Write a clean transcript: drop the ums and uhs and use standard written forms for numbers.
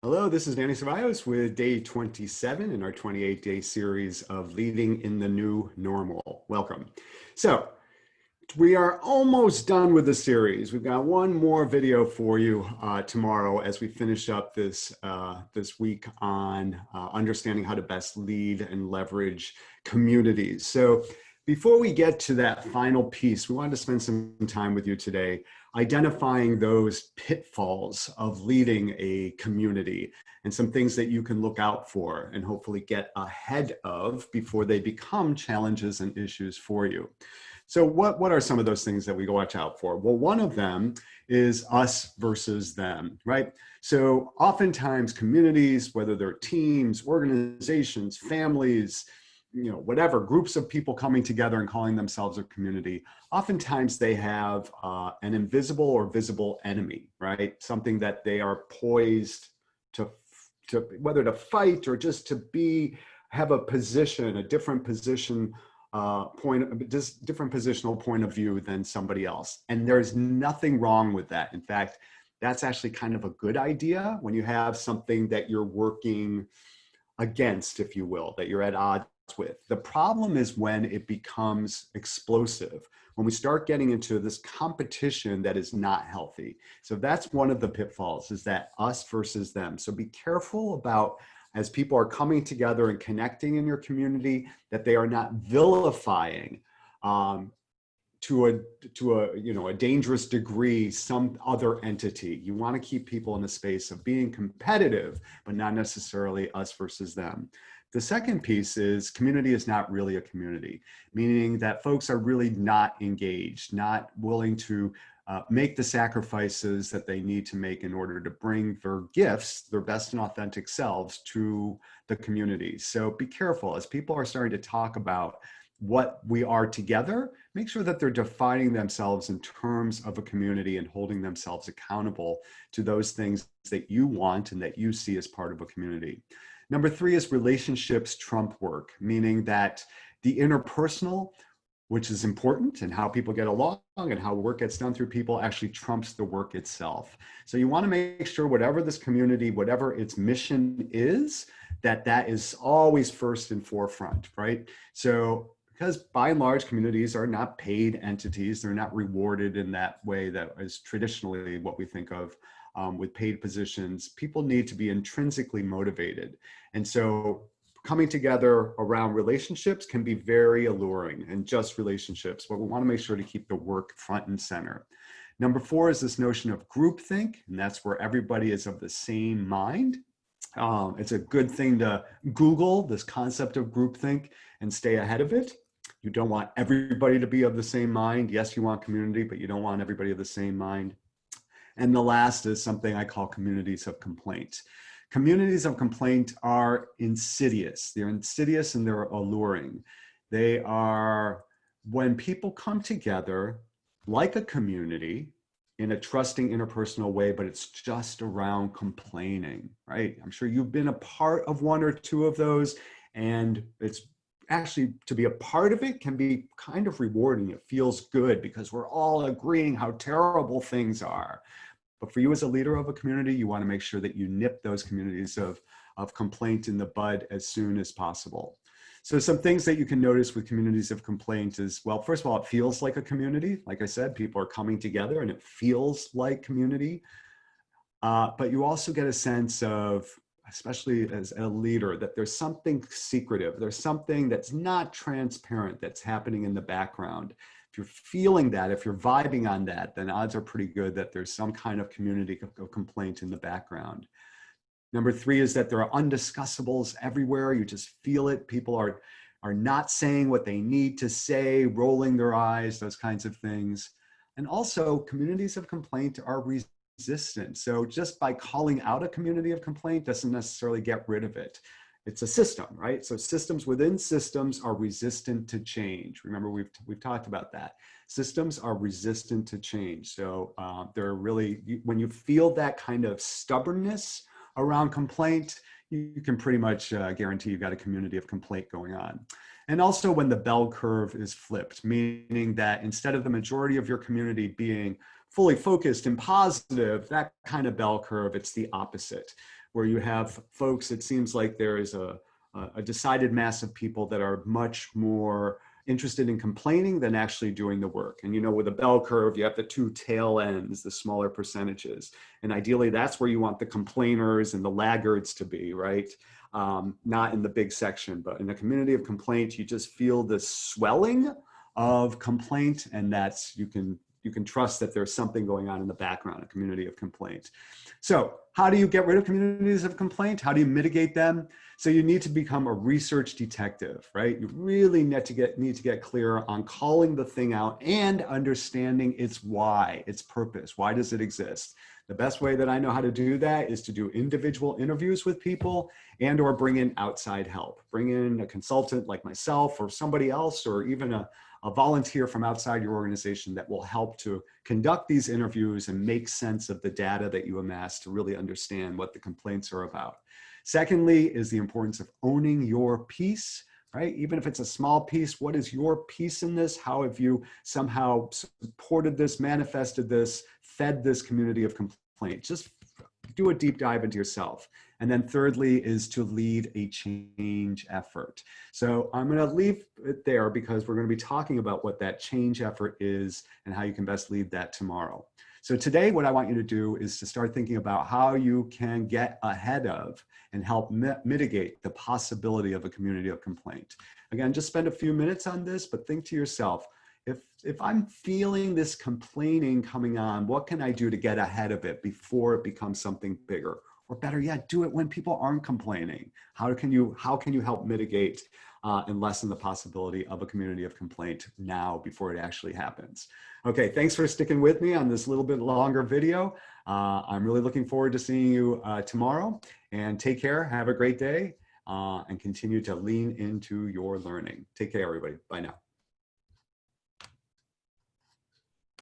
Hello, this is Danny Ceballos with day 27 in our 28-day series of Leading in the New Normal. Welcome. So we are almost done with the series. We've got one more video for you tomorrow as we finish up this week on understanding how to best lead and leverage communities. So before we get to that final piece, we wanted to spend some time with you today identifying those pitfalls of leading a community and some things that you can look out for and hopefully get ahead of before they become challenges and issues for you. So what are some of those things that we watch out for? Well, one of them is us versus them, right? So oftentimes communities, whether they're teams, organizations, families, whatever, groups of people coming together and calling themselves a community, oftentimes they have an invisible or visible enemy, right? Something that they are poised to whether to fight or just to have a position, a different position, different positional point of view than somebody else. And there's nothing wrong with that. In fact, that's actually kind of a good idea when you have something that you're working against, if you will, that you're at odds with. The problem is when it becomes explosive, when we start getting into this competition that is not healthy. So that's one of the pitfalls, is that us versus them. So be careful about, as people are coming together and connecting in your community, that they are not vilifying to a dangerous degree some other entity. You want to keep people in the space of being competitive, but not necessarily us versus them. The second piece is community is not really a community, meaning that folks are really not engaged, not willing to make the sacrifices that they need to make in order to bring their gifts, their best and authentic selves, to the community. So be careful as people are starting to talk about what we are together, make sure that they're defining themselves in terms of a community and holding themselves accountable to those things that you want and that you see as part of a community. Number three is relationships trump work, meaning that the interpersonal, which is important, and how people get along and how work gets done through people, actually trumps the work itself. So you want to make sure whatever this community, whatever its mission is, that is always first and forefront, right? So because by and large, communities are not paid entities, they're not rewarded in that way that is traditionally what we think of with paid positions. People need to be intrinsically motivated. And so coming together around relationships can be very alluring, and just relationships, but we want to make sure to keep the work front and center. Number four is this notion of groupthink, and that's where everybody is of the same mind. It's a good thing to Google this concept of groupthink and stay ahead of it. You don't want everybody to be of the same mind. Yes, you want community, but you don't want everybody of the same mind. And the last is something I call communities of complaint. Communities of complaint are insidious. They're insidious and they're alluring. They are when people come together like a community in a trusting interpersonal way, but it's just around complaining, right? I'm sure you've been a part of one or two of those, and it's actually, to be a part of it can be kind of rewarding. It feels good because we're all agreeing how terrible things are. But for you as a leader of a community, you want to make sure that you nip those communities of complaint in the bud as soon as possible. So some things that you can notice with communities of complaint is, well, first of all, it feels like a community. Like I said, people are coming together and it feels like community. But you also get a sense of, especially as a leader, that there's something secretive. There's something that's not transparent that's happening in the background. If you're feeling that, if you're vibing on that, then odds are pretty good that there's some kind of community of complaint in the background. Number three is that there are undiscussables everywhere. You just feel it. People are not saying what they need to say, rolling their eyes, those kinds of things. And also, communities of complaint are resistant. So just by calling out a community of complaint doesn't necessarily get rid of it. It's a system, right? So systems within systems are resistant to change. Remember, we've talked about that. Systems are resistant to change. So they're really, when you feel that kind of stubbornness around complaint, you can pretty much guarantee you've got a community of complaint going on. And also when the bell curve is flipped, meaning that instead of the majority of your community being fully focused and positive, that kind of bell curve, it's the opposite, where you have folks, it seems like there is a decided mass of people that are much more interested in complaining than actually doing the work. And you know, with a bell curve, you have the two tail ends, the smaller percentages. And ideally, that's where you want the complainers and the laggards to be, right? Not in the big section, but in a community of complaint, you just feel the swelling of complaint, and that's, you can trust that there's something going on in the background, a community of complaint. So how do you get rid of communities of complaint? How do you mitigate them? So you need to become a research detective, right? You really need to get clear on calling the thing out and understanding its why, its purpose. Why does it exist? The best way that I know how to do that is to do individual interviews with people and or bring in outside help. Bring in a consultant like myself or somebody else, or even a volunteer from outside your organization that will help to conduct these interviews and make sense of the data that you amass to really understand what the complaints are about. Secondly is the importance of owning your piece, right? Even if it's a small piece, what is your piece in this? How have you somehow supported this, manifested this, fed this community of complaint? Just do a deep dive into yourself. And then thirdly is to lead a change effort. So I'm going to leave it there because we're going to be talking about what that change effort is and how you can best lead that tomorrow. So today, what I want you to do is to start thinking about how you can get ahead of and help mitigate the possibility of a community of complaint. Again, just spend a few minutes on this, but think to yourself, if I'm feeling this complaining coming on, what can I do to get ahead of it before it becomes something bigger? Or better yet, do it when people aren't complaining. How can you help mitigate and lessen the possibility of a community of complaint now before it actually happens? Okay, thanks for sticking with me on this little bit longer video. I'm really looking forward to seeing you tomorrow, and take care, have a great day, and continue to lean into your learning. Take care, everybody. Bye now.